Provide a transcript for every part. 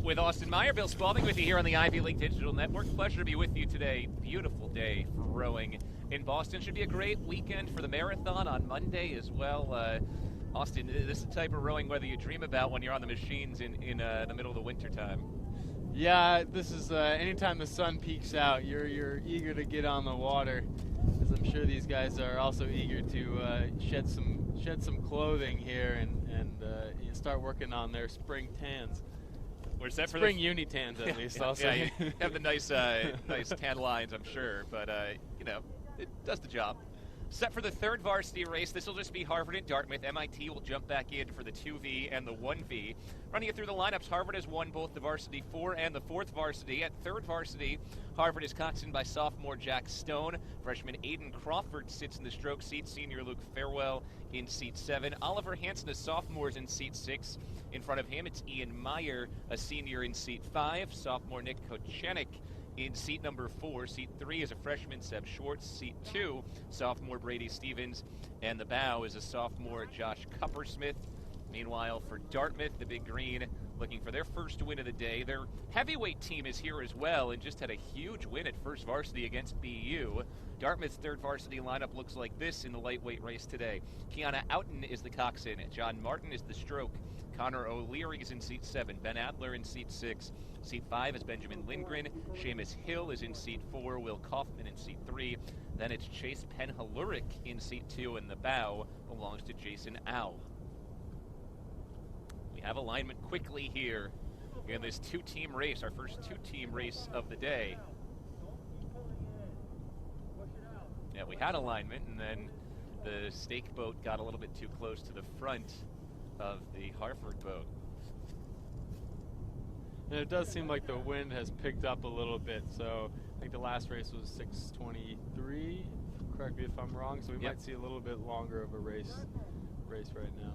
With Austin Meyer, Bill Spalding with you here on the Ivy League Digital Network. Pleasure to be with you today. Beautiful day for rowing in Boston. Should be a great weekend for the marathon on Monday as well. Austin, this is the type of rowing weather you dream about when you're on the machines in the middle of the winter time. Yeah, this is anytime the sun peeks out, you're eager to get on the water, as I'm sure these guys are also eager to shed some clothing here and start working on their spring tans. We're set for spring uni tans at least. Yeah, also, yeah, you have the nice tan lines, I'm sure, but it does the job. Set for the third varsity race. This will just be Harvard and Dartmouth. MIT will jump back in for the 2V and the 1V. Running it through the lineups, Harvard has won both the varsity 4 and the 4th varsity. At third varsity, Harvard is coxswained by sophomore Jack Stone. Freshman Aiden Crawford sits in the stroke seat. Senior Luke Farewell in seat 7. Oliver Hansen, a sophomore, is in seat 6. In front of him, it's Ian Meyer, a senior, in seat 5. Sophomore Nick Kochenik in seat number 4. Seat 3 is a freshman, Seb Schwartz. Seat 2, sophomore Brady Stevens. And the bow is a sophomore, Josh Cuppersmith. Meanwhile, for Dartmouth, the Big Green looking for their first win of the day. Their heavyweight team is here as well and just had a huge win at first varsity against BU. Dartmouth's third varsity lineup looks like this in the lightweight race today. Kiana Outen is the coxswain. John Martin is the stroke. Connor O'Leary is in seat 7. Ben Adler in seat 6. Seat 5 is Benjamin Lindgren. Seamus Hill is in seat 4. Will Kaufman in seat 3. Then it's Chase Penhaluric in seat 2, and the bow belongs to Jason Au. We have alignment quickly here in this two-team race, our first two-team race of the day. Yeah, we had alignment, and then the stake boat got a little bit too close to the front of the Harvard boat. And it does seem like the wind has picked up a little bit, so I think the last race was 6:23. Correct me if I'm wrong, so we might see a little bit longer of a race right now.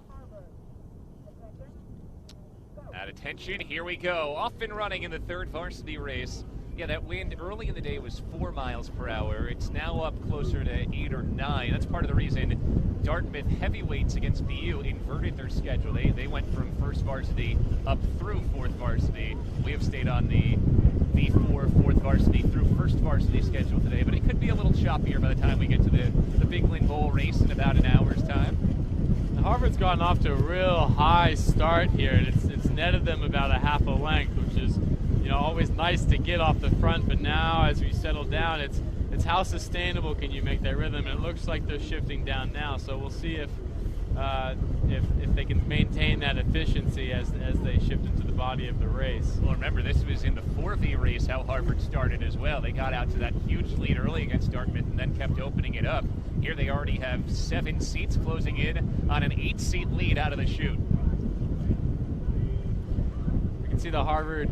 At attention, here we go. Off and running in the third varsity race. Yeah, that wind early in the day was 4 miles per hour. It's now up closer to 8 or 9. That's part of the reason Dartmouth heavyweights against BU inverted their schedule. They went from first varsity up through fourth varsity. We have stayed on the V4 fourth varsity through first varsity schedule today, but it could be a little choppier by the time we get to the Big Lynn Bowl race in about an hour's time. Harvard's gotten off to a real high start here, and it's netted them about a half a length, which is, always nice to get off the front. But now, as we settle down, it's how sustainable can you make that rhythm? And it looks like they're shifting down now. So we'll see if they can maintain that efficiency as they shift into the body of the race. Well, remember, this was in the 4V race how Harvard started as well. They got out to that huge lead early against Dartmouth and then kept opening it up. Here they already have 7 seats closing in on an 8-seat lead out of the chute. We can see the Harvard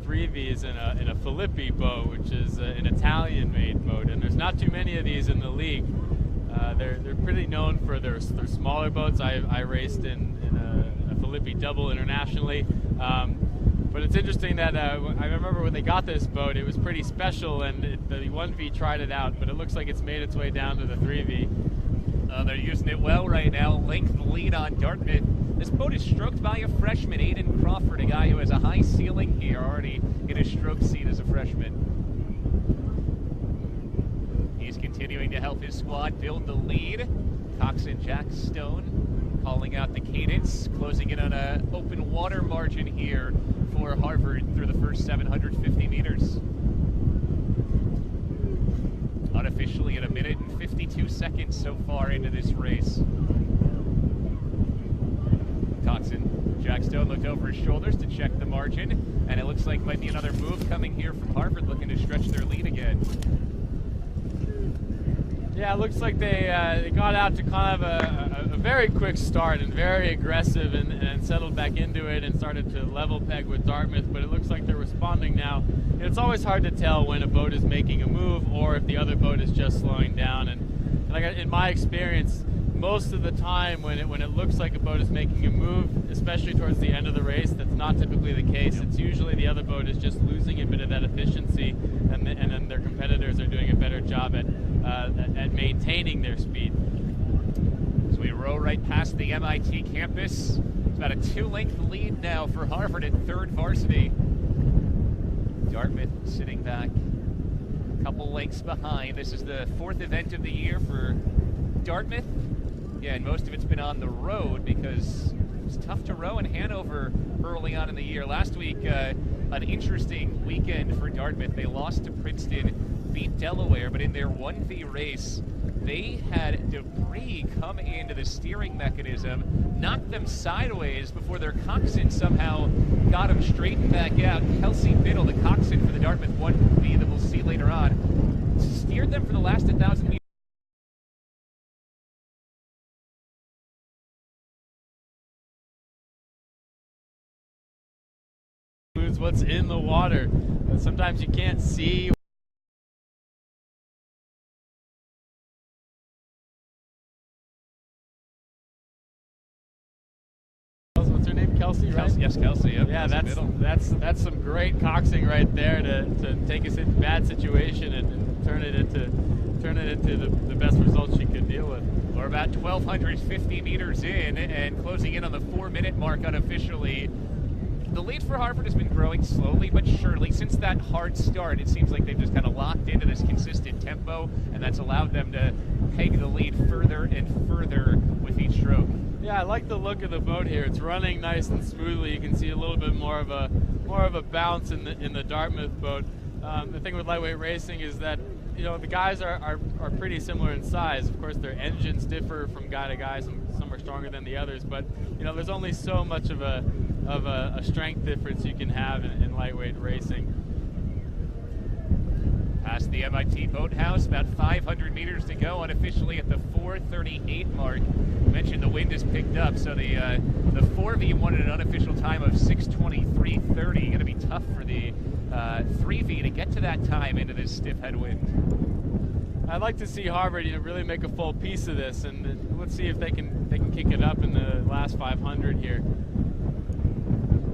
3Vs in a Filippi boat, which is an Italian-made boat, and there's not too many of these in the league. They're pretty known for their smaller boats. I raced in a Filippi double internationally. But it's interesting that I remember when they got this boat, it was pretty special, and the 1V tried it out, but it looks like it's made its way down to the 3V. They're using it well right now. Length lead on Dartmouth. This boat is stroked by a freshman, Aiden Crawford, a guy who has a high ceiling here, already in a stroke seat as a freshman. He's continuing to help his squad build the lead. Coxswain Jack Stone calling out the cadence, closing in on an open water margin here for Harvard through the first 750 meters. Unofficially at 1 minute and 52 seconds so far into this race. Coxswain Jack Stone looked over his shoulders to check the margin, and it looks like might be another move coming here from Harvard, looking to stretch their lead again. Yeah, it looks like they got out to kind of a very quick start and very aggressive, and settled back into it and started to level peg with Dartmouth, but it looks like they're responding now. It's always hard to tell when a boat is making a move or if the other boat is just slowing down, and like in my experience, most of the time when it looks like a boat is making a move, especially towards the end of the race, that's not typically the case. It's usually the other boat is just losing a bit of that efficiency, and then their competitors are doing a better job at maintaining their speed. So we row right past the MIT campus. It's about a 2-length lead now for Harvard at third varsity. Dartmouth sitting back a couple lengths behind. This is the 4th event of the year for Dartmouth. Yeah, and most of it's been on the road because it's tough to row in Hanover early on in the year. Last week, an interesting weekend for Dartmouth. They lost to Princeton, beat Delaware, but in their 1v race, they had debris come into the steering mechanism, knocked them sideways before their coxswain somehow got them straightened back out. Kelsey Biddle, the coxswain for the Dartmouth 1v that we'll see later on, steered them for the last 1,000 meters. What's in the water. Sometimes you can't see. What's her name? Kelsey, right? Yes, Kelsey. Yep. Yeah, Kelsey that's some great coxing right there to take us into a bad situation and turn it into the best results she could deal with. We're about 1,250 meters in and closing in on the 4-minute mark unofficially. The lead for Harvard has been growing slowly but surely. Since that hard start, it seems like they've just kind of locked into this consistent tempo, and that's allowed them to peg the lead further and further with each stroke. Yeah, I like the look of the boat here. It's running nice and smoothly. You can see a little bit more of a bounce in the Dartmouth boat. The thing with lightweight racing is that the guys are pretty similar in size. Of course, their engines differ from guy to guy. Some are stronger than the others, but there's only so much of a strength difference you can have in lightweight racing. Past the MIT boathouse, about 500 meters to go, unofficially at the 4:38 mark. I mentioned the wind has picked up, so the 4V wanted an unofficial time of 6:23:30. Going to be tough for the 3V to get to that time into this stiff headwind. I'd like to see Harvard really make a full piece of this, and let's see if they can kick it up in the last 500 here.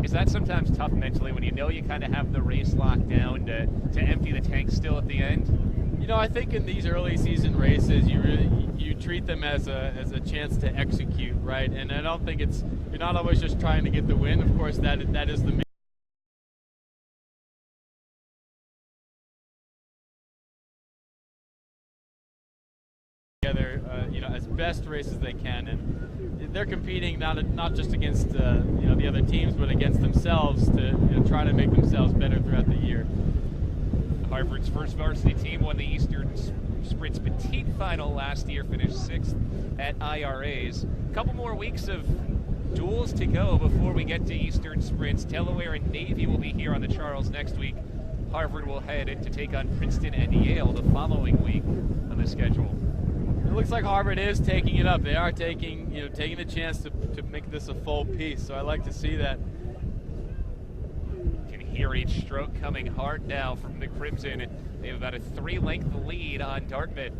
Is that sometimes tough mentally when you kind of have the race locked down to empty the tank still at the end? I think in these early season races, you treat them as a chance to execute, right? And I don't think you're not always just trying to get the win. Of course, that is the main. Together, as best race as they can, and they're competing not just against the other teams, but against themselves to try to make themselves better throughout the year. Harvard's first varsity team won the Eastern Sprints Petite Final last year, finished 6th at IRAs. A couple more weeks of duels to go before we get to Eastern Sprints. Delaware and Navy will be here on the Charles next week. Harvard will head to take on Princeton and Yale the following week on the schedule. It looks like Harvard is taking it up. They are taking the chance to make this a full piece. So I like to see that. You can hear each stroke coming hard now from the Crimson. They have about a 3-length lead on Dartmouth.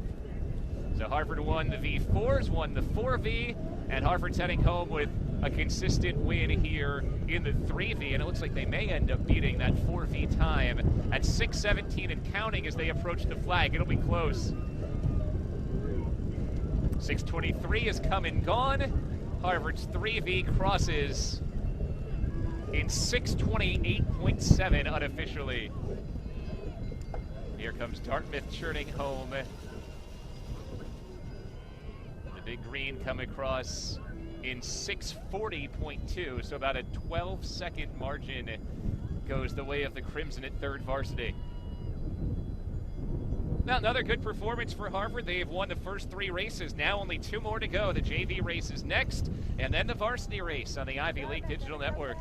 So Harvard won the V4s, won the 4V, and Harvard's heading home with a consistent win here in the 3V, and it looks like they may end up beating that 4V time at 6:17 and counting as they approach the flag. It'll be close. 6:23 is come and gone. Harvard's 3V crosses in 6:28.7 unofficially. Here comes Dartmouth churning home. The big green come across in 6:40.2, so about a 12-second margin goes the way of the Crimson at third varsity. Now, another good performance for Harvard. They've won the first 3 races. Now only 2 more to go. The JV race is next, and then the varsity race on the Ivy League Digital Network.